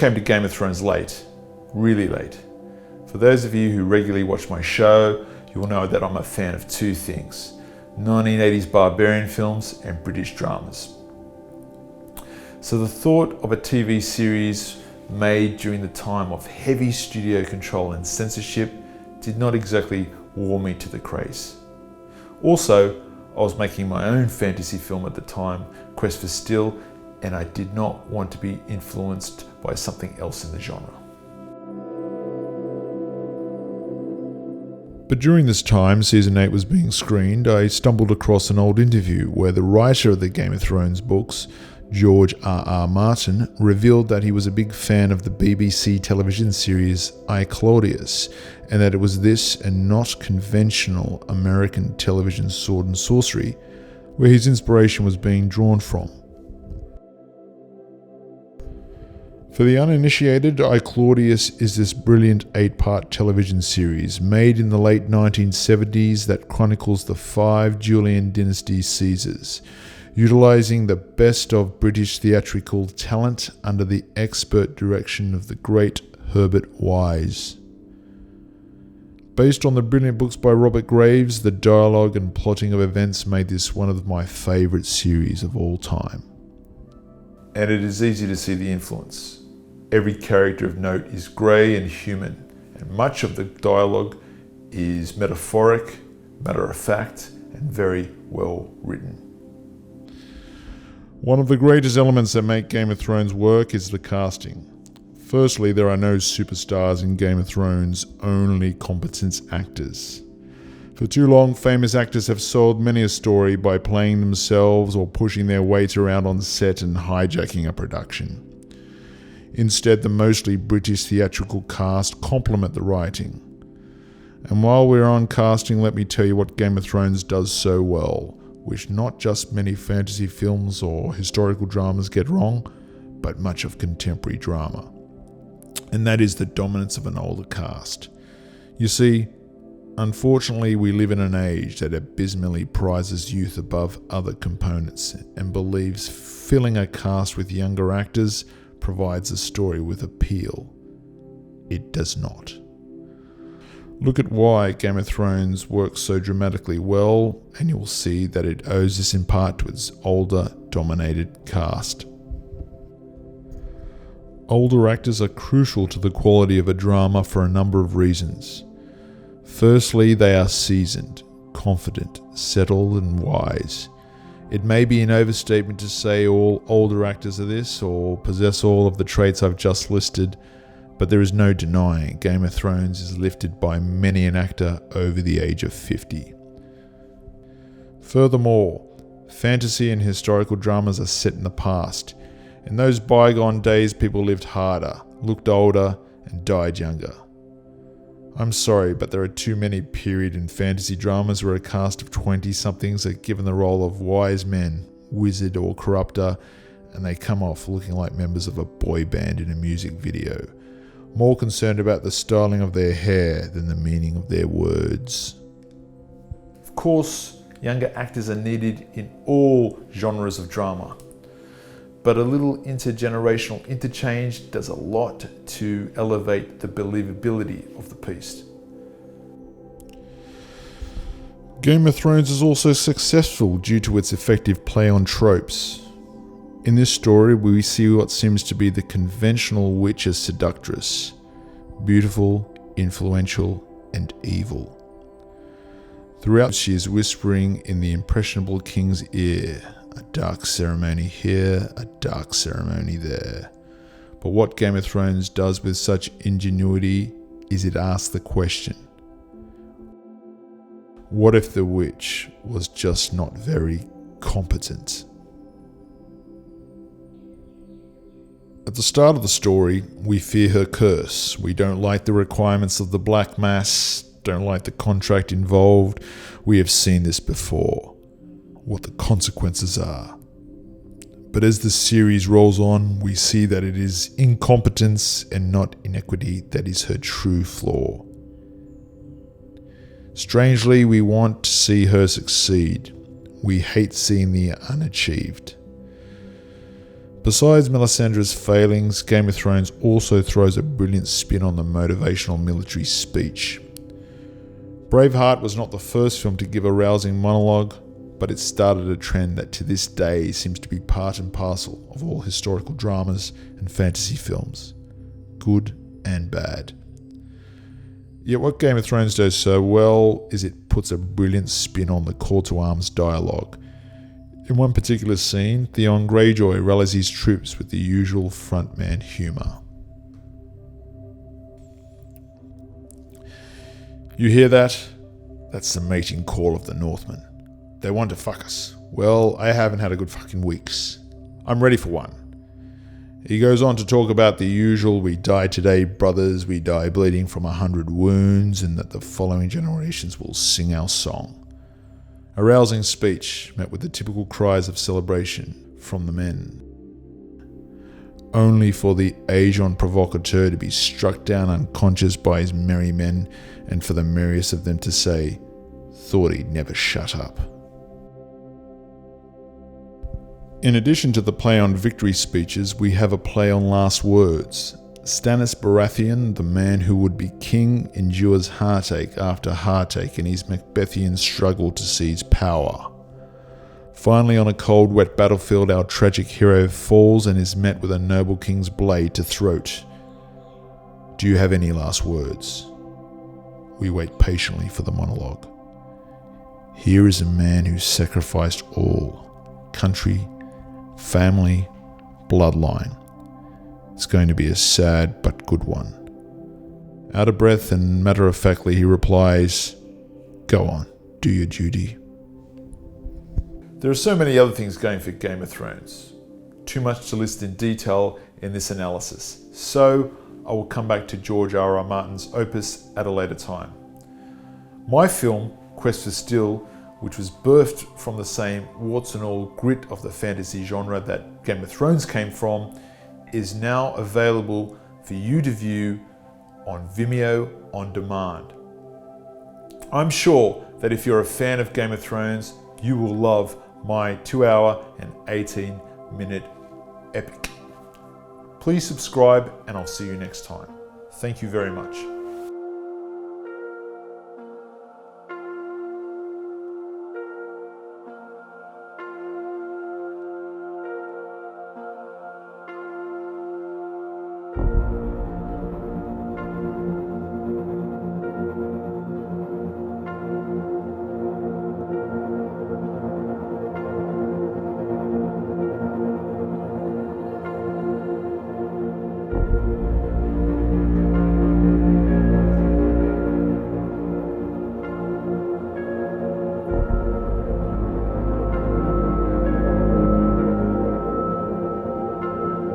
came to Game of Thrones late, really late. For those of you who regularly watch my show, you will know that I'm a fan of two things: 1980s barbarian films and British dramas. So the thought of a TV series made during the time of heavy studio control and censorship did not exactly warm me to the craze. Also, I was making my own fantasy film at the time, Quest for Steel, and I did not want to be influenced by something else in the genre. But during this time Season 8 was being screened, I stumbled across an old interview where the writer of the Game of Thrones books, George R.R. Martin, revealed that he was a big fan of the BBC television series I, Claudius, and that it was this and not conventional American television sword and sorcery where his inspiration was being drawn from. For the uninitiated, I, Claudius is this brilliant 8-part television series made in the late 1970s that chronicles the 5 Julian dynasty Caesars, utilising the best of British theatrical talent under the expert direction of the great Herbert Wise. Based on the brilliant books by Robert Graves, the dialogue and plotting of events made this one of my favourite series of all time. And it is easy to see the influence. Every character of note is grey and human, and much of the dialogue is metaphoric, matter-of-fact, and very well written. One of the greatest elements that make Game of Thrones work is the casting. Firstly, there are no superstars in Game of Thrones, only competent actors. For too long, famous actors have sold many a story by playing themselves or pushing their weight around on set and hijacking a production. Instead, the mostly British theatrical cast complement the writing. And while we're on casting, let me tell you what Game of Thrones does so well, which not just many fantasy films or historical dramas get wrong, but much of contemporary drama. And that is the dominance of an older cast. You see, unfortunately, we live in an age that abysmally prizes youth above other components and believes filling a cast with younger actors provides a story with appeal. It does not. Look at why Game of Thrones works so dramatically well, and you'll see that it owes this in part to its older, dominated cast. Older actors are crucial to the quality of a drama for a number of reasons. Firstly, they are seasoned, confident, settled, and wise. It may be an overstatement to say all older actors are this or possess all of the traits I've just listed, but there is no denying Game of Thrones is lifted by many an actor over the age of 50. Furthermore, fantasy and historical dramas are set in the past. In those bygone days, people lived harder, looked older, and died younger. I'm sorry, but there are too many period and fantasy dramas where a cast of 20-somethings are given the role of wise men, wizard or corrupter, and they come off looking like members of a boy band in a music video, more concerned about the styling of their hair than the meaning of their words. Of course, younger actors are needed in all genres of drama, but a little intergenerational interchange does a lot to elevate the believability of the piece. Game of Thrones is also successful due to its effective play on tropes. In this story, we see what seems to be the conventional witch as seductress, beautiful, influential, and evil. Throughout, she is whispering in the impressionable king's ear, a dark ceremony here, a dark ceremony there. But what Game of Thrones does with such ingenuity is it asks the question, what if the witch was just not very competent? At the start of the story, we fear her curse. We don't like the requirements of the Black Mass, don't like the contract involved. We have seen this before, what the consequences are. But as the series rolls on, we see that it is incompetence and not inequity that is her true flaw. Strangely, we want to see her succeed. We hate seeing the unachieved. Besides Melisandre's failings, Game of Thrones also throws a brilliant spin on the motivational military speech. Braveheart was not the first film to give a rousing monologue, but it started a trend that to this day seems to be part and parcel of all historical dramas and fantasy films, good and bad. Yet what Game of Thrones does so well is it puts a brilliant spin on the call to arms dialogue. In one particular scene, Theon Greyjoy rallies his troops with the usual frontman humour. You hear that? That's the mating call of the Northmen. They want to fuck us. Well, I haven't had a good fucking weeks. I'm ready for one. He goes on to talk about the usual, we die today, brothers, we die bleeding from 100 wounds, and that the following generations will sing our song. A rousing speech met with the typical cries of celebration from the men. Only for the Aegon provocateur to be struck down unconscious by his merry men, and for the merriest of them to say, thought he'd never shut up. In addition to the play on victory speeches, we have a play on last words. Stannis Baratheon, the man who would be king, endures heartache after heartache in his Macbethian struggle to seize power. Finally, on a cold, wet battlefield, our tragic hero falls and is met with a noble king's blade to throat. Do you have any last words? We wait patiently for the monologue. Here is a man who sacrificed all, country, family, bloodline. It's going to be a sad but good one. Out of breath and matter-of-factly, he replies, go on, do your duty. There are so many other things going for Game of Thrones. Too much to list in detail in this analysis, so I will come back to George R.R. Martin's opus at a later time. My film, Quest for Steel, which was birthed from the same warts and all grit of the fantasy genre that Game of Thrones came from, is now available for you to view on Vimeo on demand. I'm sure that if you're a fan of Game of Thrones, you will love my 2-hour and 18-minute epic. Please subscribe and I'll see you next time. Thank you very much.